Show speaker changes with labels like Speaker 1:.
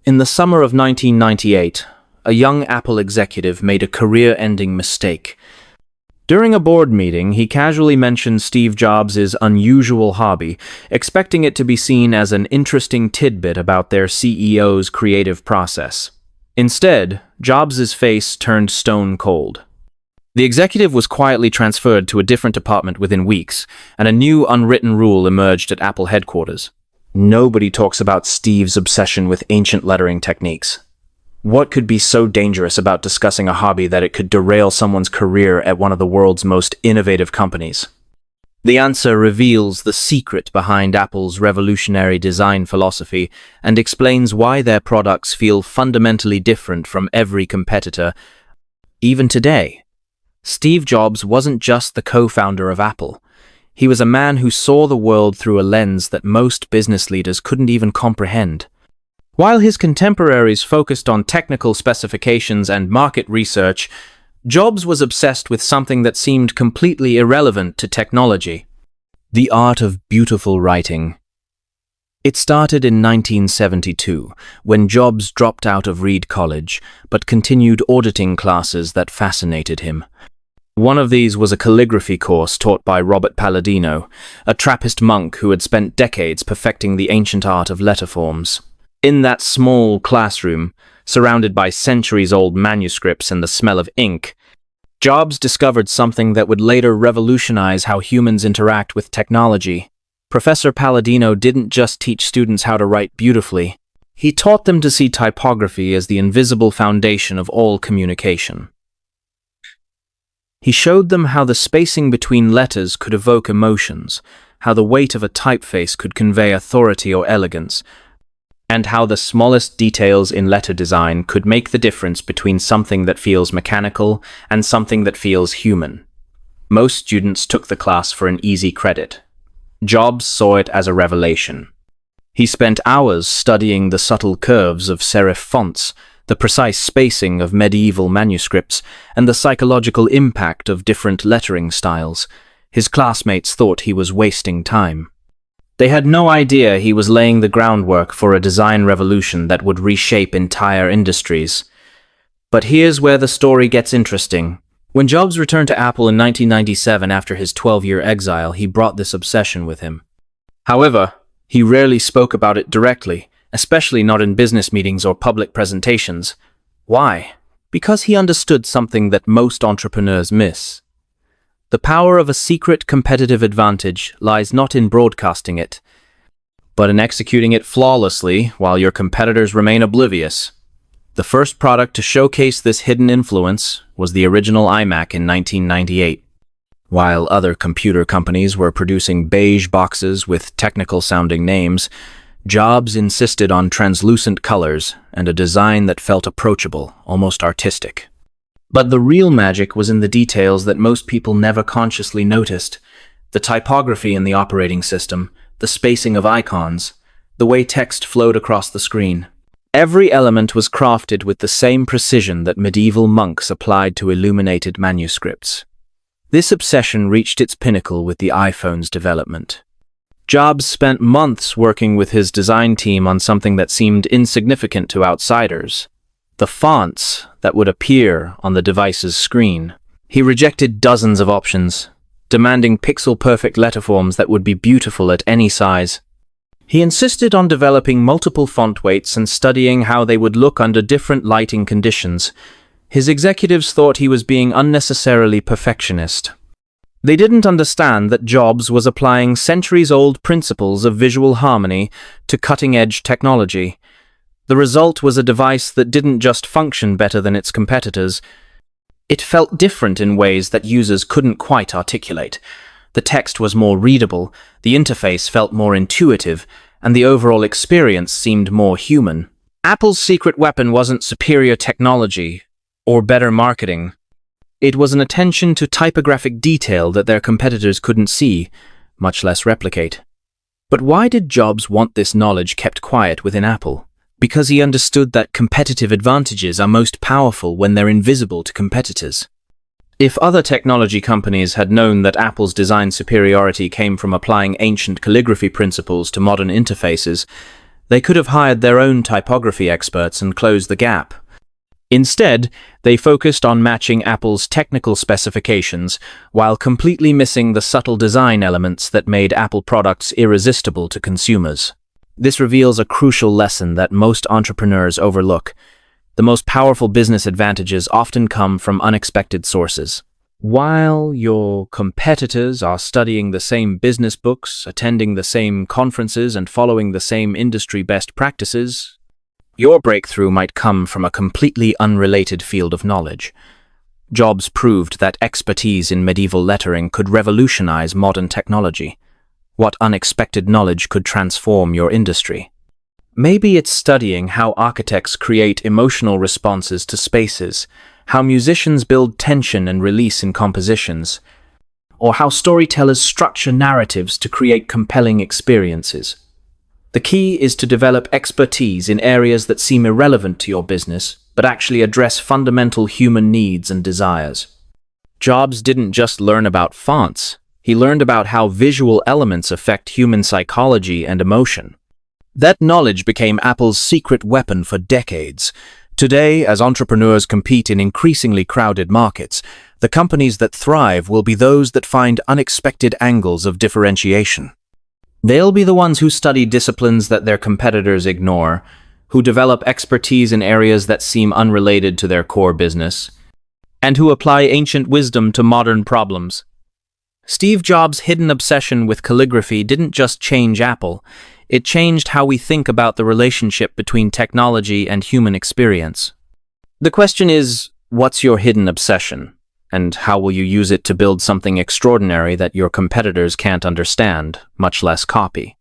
Speaker 1: In the summer of 1998, a young Apple executive made a career-ending mistake. During a board meeting, he casually mentioned Steve Jobs' unusual hobby, expecting it to be seen as an interesting tidbit about their CEO's creative process. Instead, Jobs' face turned stone cold. The executive was quietly transferred to a different department within weeks, and a new unwritten rule emerged at Apple headquarters. Nobody talks about Steve's obsession with ancient lettering techniques. What could be so dangerous about discussing a hobby that it could derail someone's career at one of the world's most innovative companies? The answer reveals the secret behind Apple's revolutionary design philosophy and explains why their products feel fundamentally different from every competitor. Even today, Steve Jobs wasn't just the co-founder of Apple. He was a man who saw the world through a lens that most business leaders couldn't even comprehend. While his contemporaries focused on technical specifications and market research, Jobs was obsessed with something that seemed completely irrelevant to technology: the art of beautiful writing. It started in 1972, when Jobs dropped out of Reed College, but continued auditing classes that fascinated him. One of these was a calligraphy course taught by Robert Palladino, a Trappist monk who had spent decades perfecting the ancient art of letterforms. In that small classroom, surrounded by centuries-old manuscripts and the smell of ink, Jobs discovered something that would later revolutionize how humans interact with technology. Professor Palladino didn't just teach students how to write beautifully. He taught them to see typography as the invisible foundation of all communication. He showed them how the spacing between letters could evoke emotions, how the weight of a typeface could convey authority or elegance, and how the smallest details in letter design could make the difference between something that feels mechanical and something that feels human. Most students took the class for an easy credit. Jobs saw it as a revelation. He spent hours studying the subtle curves of serif fonts, the precise spacing of medieval manuscripts, and the psychological impact of different lettering styles. His classmates thought he was wasting time. They had no idea he was laying the groundwork for a design revolution that would reshape entire industries. But here's where the story gets interesting. When Jobs returned to Apple in 1997 after his 12-year exile, he brought this obsession with him. However, he rarely spoke about it directly, especially not in business meetings or public presentations. Why? Because he understood something that most entrepreneurs miss. The power of a secret competitive advantage lies not in broadcasting it, but in executing it flawlessly while your competitors remain oblivious. The first product to showcase this hidden influence was the original iMac in 1998. While other computer companies were producing beige boxes with technical-sounding names, Jobs insisted on translucent colors and a design that felt approachable, almost artistic. But the real magic was in the details that most people never consciously noticed: the typography in the operating system, the spacing of icons, the way text flowed across the screen. Every element was crafted with the same precision that medieval monks applied to illuminated manuscripts. This obsession reached its pinnacle with the iPhone's development. Jobs spent months working with his design team on something that seemed insignificant to outsiders: the fonts that would appear on the device's screen. He rejected dozens of options, demanding pixel-perfect letterforms that would be beautiful at any size. He insisted on developing multiple font weights and studying how they would look under different lighting conditions. His executives thought he was being unnecessarily perfectionist. They didn't understand that Jobs was applying centuries-old principles of visual harmony to cutting-edge technology. The result was a device that didn't just function better than its competitors. It felt different in ways that users couldn't quite articulate. The text was more readable, the interface felt more intuitive, and the overall experience seemed more human. Apple's secret weapon wasn't superior technology or better marketing. It was an attention to typographic detail that their competitors couldn't see, much less replicate. But why did Jobs want this knowledge kept quiet within Apple? Because he understood that competitive advantages are most powerful when they're invisible to competitors. If other technology companies had known that Apple's design superiority came from applying ancient calligraphy principles to modern interfaces, They could have hired their own typography experts and closed the gap. Instead, they focused on matching Apple's technical specifications while completely missing the subtle design elements that made Apple products irresistible to consumers. This reveals a crucial lesson that most entrepreneurs overlook. The most powerful business advantages often come from unexpected sources. While your competitors are studying the same business books, attending the same conferences, and following the same industry best practices, your breakthrough might come from a completely unrelated field of knowledge. Jobs proved that expertise in medieval lettering could revolutionize modern technology. What unexpected knowledge could transform your industry? Maybe it's studying how architects create emotional responses to spaces, how musicians build tension and release in compositions, or how storytellers structure narratives to create compelling experiences. The key is to develop expertise in areas that seem irrelevant to your business, but actually address fundamental human needs and desires. Jobs didn't just learn about fonts. He learned about how visual elements affect human psychology and emotion. That knowledge became Apple's secret weapon for decades. Today, as entrepreneurs compete in increasingly crowded markets, the companies that thrive will be those that find unexpected angles of differentiation. They'll be the ones who study disciplines that their competitors ignore, who develop expertise in areas that seem unrelated to their core business, and who apply ancient wisdom to modern problems. Steve Jobs' hidden obsession with calligraphy didn't just change Apple, it changed how we think about the relationship between technology and human experience. The question is, what's your hidden obsession? And how will you use it to build something extraordinary that your competitors can't understand, much less copy?